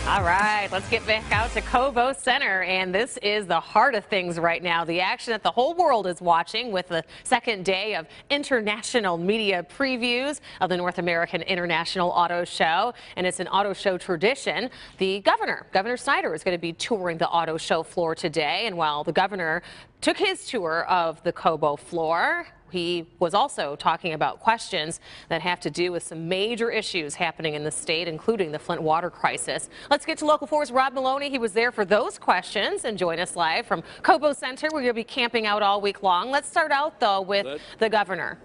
All right, let's get back out to Cobo Center, and this is the heart of things right now. The action that the whole world is watching with the second day of international media previews of the North American International Auto Show, and it's an auto show tradition. The Governor Snyder, is going to be touring the auto show floor today, and while the governor took his tour of the Cobo floor, he was also talking about questions that have to do with some major issues happening in the state, including the Flint water crisis. Let's get to Local 4's Rob Maloney. He was there for those questions and join us live from Cobo Center, where you'll be camping out all week long. Let's start out, though, with the governor.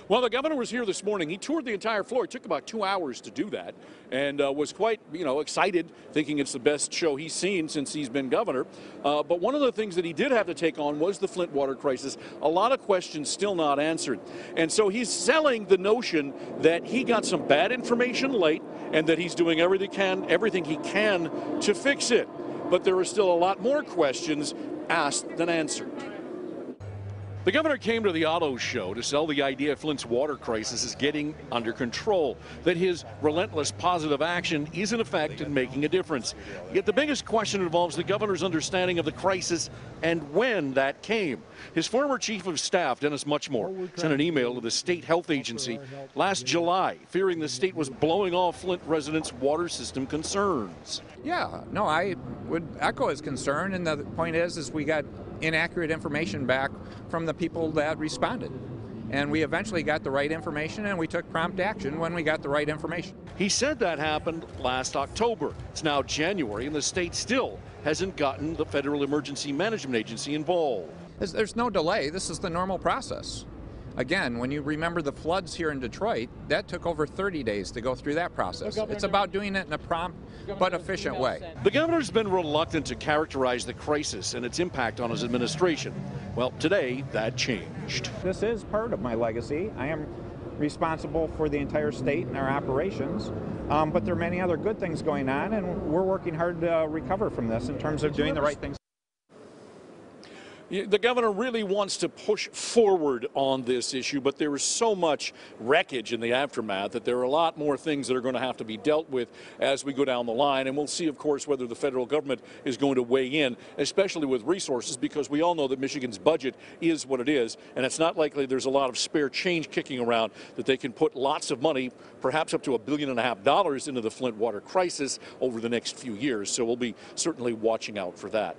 Well, the governor was here this morning. He toured the entire floor. It took about 2 hours to do that, and was quite, excited, thinking it's the best show he's seen since he's been governor. But one of the things that he did have to take on was the Flint water crisis. A lot of questions still not answered. And so he's selling the notion that he got some bad information late and that he's doing everything he can to fix it. But there are still a lot more questions asked than answered. The governor came to the auto show to sell the idea Flint's water crisis is getting under control, that his relentless positive action is in effect in making a difference. Yet the biggest question involves the governor's understanding of the crisis and when that came. His former chief of staff, Dennis Muchmore, sent an email to the state health agency last July, fearing the state was blowing off Flint residents' water system concerns. Yeah, no, I would echo his concern, and the point is we got inaccurate information back from the people that responded. And we eventually got the right information, and we took prompt action when we got the right information. He said that happened last October. It's now January, and the state still hasn't gotten the Federal Emergency Management Agency involved. There's no delay. This is the normal process. Again, when you remember the floods here in Detroit, that took over 30 days to go through that process. It's about doing it in a prompt but efficient way. The governor's been reluctant to characterize the crisis and its impact on his administration. Well, today that changed. This is part of my legacy. I am responsible for the entire state and our operations, but there are many other good things going on, and we're working hard to recover from this in terms of doing the right things. The governor really wants to push forward on this issue, but there is so much wreckage in the aftermath that there are a lot more things that are going to have to be dealt with as we go down the line. And we'll see, of course, whether the federal government is going to weigh in, especially with resources, because we all know that Michigan's budget is what it is, and it's not likely there's a lot of spare change kicking around that they can put lots of money, perhaps up to $1.5 billion into the Flint water crisis over the next few years. So we'll be certainly watching out for that.